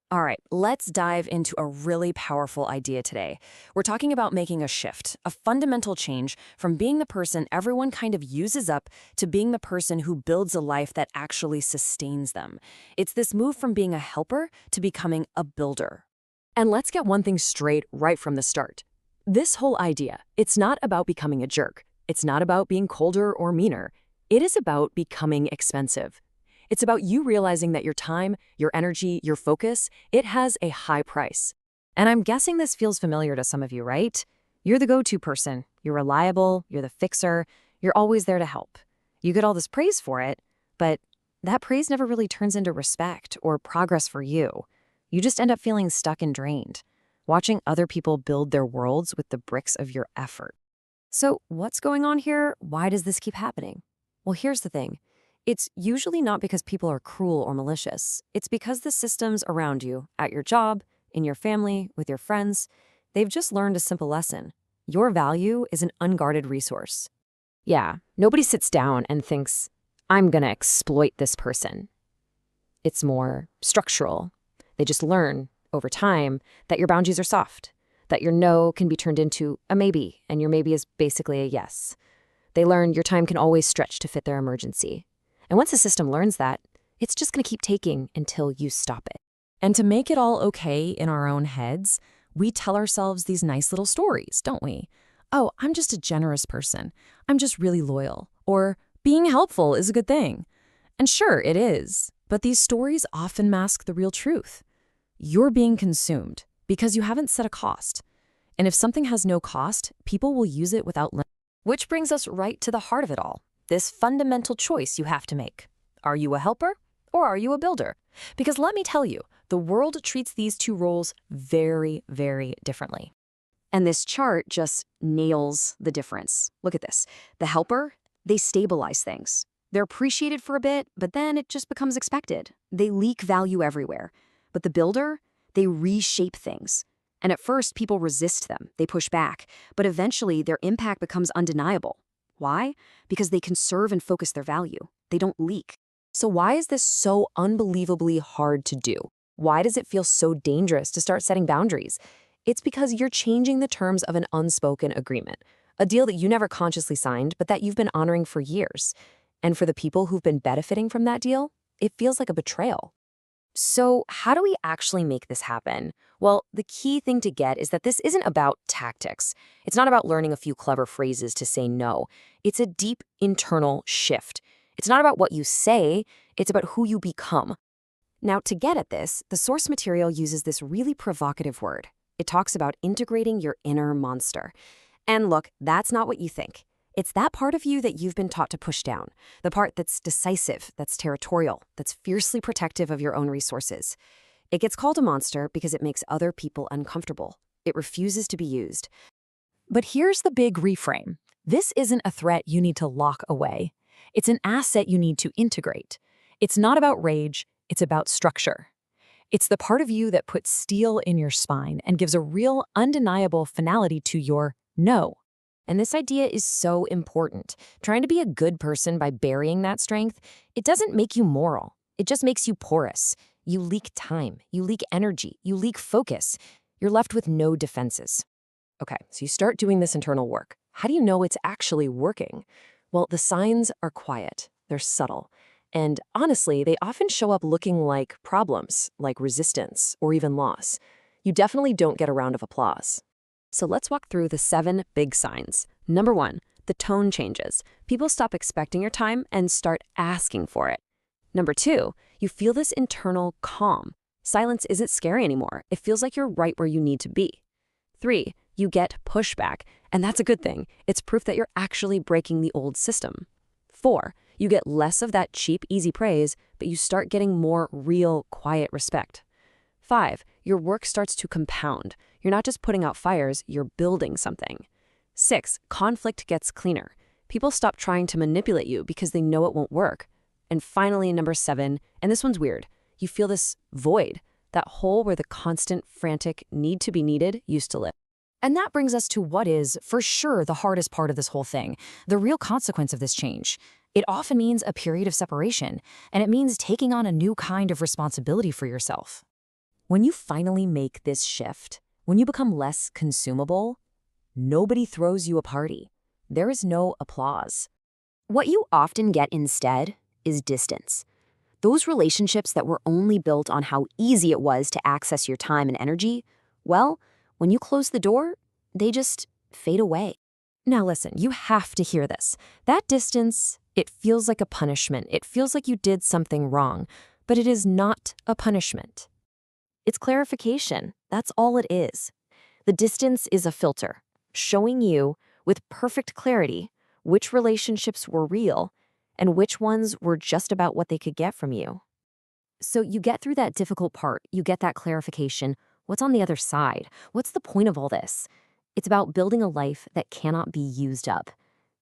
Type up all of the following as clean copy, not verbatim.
All right, let's dive into a really powerful idea today. We're talking about making a shift, a fundamental change from being the person everyone kind of uses up to being the person who builds a life that actually sustains them. It's this move from being a helper to becoming a builder. And let's get one thing straight right from the start. This whole idea, it's not about becoming a jerk. It's not about being colder or meaner. It is about becoming expensive. It's about you realizing that your time, your energy, your focus, it has a high price. And I'm guessing this feels familiar to some of you, right? You're the go-to person. You're reliable. You're the fixer. You're always there to help. You get all this praise for it, but that praise never really turns into respect or progress for you. You just end up feeling stuck and drained, watching other people build their worlds with the bricks of your effort. So what's going on here? Why does this keep happening? Well, here's the thing. It's usually not because people are cruel or malicious. It's because the systems around you, at your job, in your family, with your friends, they've just learned a simple lesson. Your value is an unguarded resource. Yeah, nobody sits down and thinks, I'm gonna exploit this person. It's more structural. They just learn, over time, that your boundaries are soft, that your no can be turned into a maybe, and your maybe is basically a yes. They learn your time can always stretch to fit their emergency. And once the system learns that, it's just going to keep taking until you stop it. And to make it all okay in our own heads, we tell ourselves these nice little stories, don't we? Oh, I'm just a generous person. I'm just really loyal. Or being helpful is a good thing. And sure, it is. But these stories often mask the real truth. You're being consumed because you haven't set a cost. And if something has no cost, people will use it without limit. Which brings us right to the heart of it all. This fundamental choice you have to make. Are you a helper or are you a builder? Because let me tell you, the world treats these two roles very, very differently. And this chart just nails the difference. Look at this. The helper, they stabilize things. They're appreciated for a bit, but then it just becomes expected. They leak value everywhere. But the builder, they reshape things. And at first, people resist them. They push back. But eventually, their impact becomes undeniable. Why? Because they conserve and focus their value. They don't leak. So why is this so unbelievably hard to do? Why does it feel so dangerous to start setting boundaries? It's because you're changing the terms of an unspoken agreement, a deal that you never consciously signed, but that you've been honoring for years. And for the people who've been benefiting from that deal, it feels like a betrayal. So how do we actually make this happen? Well, the key thing to get is that this isn't about tactics. It's not about learning a few clever phrases to say no. It's a deep internal shift. It's not about what you say, it's about who you become. Now, to get at this, the source material uses this really provocative word. It talks about integrating your inner monster. And look, that's not what you think. It's that part of you that you've been taught to push down, the part that's decisive, that's territorial, that's fiercely protective of your own resources. It gets called a monster because it makes other people uncomfortable. It refuses to be used. But here's the big reframe. This isn't a threat you need to lock away. It's an asset you need to integrate. It's not about rage, it's about structure. It's the part of you that puts steel in your spine and gives a real, undeniable finality to your no. And this idea is so important. Trying to be a good person by burying that strength, it doesn't make you moral. It just makes you porous. You leak time, you leak energy, you leak focus. You're left with no defenses. Okay, so you start doing this internal work. How do you know it's actually working? Well, the signs are quiet. They're subtle. And honestly, they often show up looking like problems, like resistance, or even loss. You definitely don't get a round of applause. So let's walk through the 7 big signs. Number 1, the tone changes. People stop expecting your time and start asking for it. Number 2, you feel this internal calm. Silence isn't scary anymore. It feels like you're right where you need to be. 3, you get pushback, and that's a good thing. It's proof that you're actually breaking the old system. 4, you get less of that cheap, easy praise, but you start getting more real, quiet respect. 5, your work starts to compound. You're not just putting out fires, you're building something. 6, conflict gets cleaner. People stop trying to manipulate you because they know it won't work. And finally, number 7, and this one's weird, you feel this void, that hole where the constant, frantic need to be needed used to live. And that brings us to what is, for sure, the hardest part of this whole thing, the real consequence of this change. It often means a period of separation, and it means taking on a new kind of responsibility for yourself. When you finally make this shift, when you become less consumable, nobody throws you a party. There is no applause. What you often get instead is distance. Those relationships that were only built on how easy it was to access your time and energy, well, when you close the door, they just fade away. Now listen, you have to hear this. That distance, it feels like a punishment. It feels like you did something wrong, but it is not a punishment. It's clarification. That's all it is. The distance is a filter, showing you, with perfect clarity, which relationships were real and which ones were just about what they could get from you. So you get through that difficult part, you get that clarification. What's on the other side? What's the point of all this? It's about building a life that cannot be used up.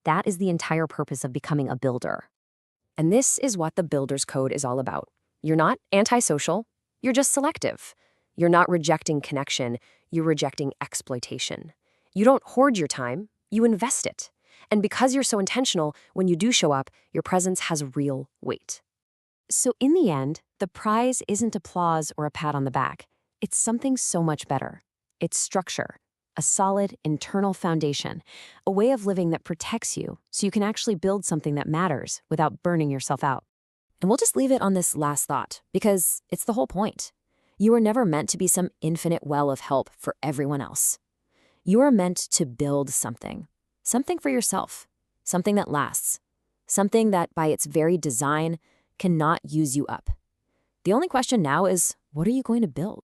That is the entire purpose of becoming a builder. And this is what the Builder's Code is all about. You're not antisocial, you're just selective. You're not rejecting connection, you're rejecting exploitation. You don't hoard your time, you invest it. And because you're so intentional, when you do show up, your presence has real weight. So in the end, the prize isn't applause or a pat on the back. It's something so much better. It's structure, a solid internal foundation, a way of living that protects you so you can actually build something that matters without burning yourself out. And we'll just leave it on this last thought, because it's the whole point. You were never meant to be some infinite well of help for everyone else. You are meant to build something for yourself, something that lasts, something that by its very design cannot use you up. The only question now is, what are you going to build?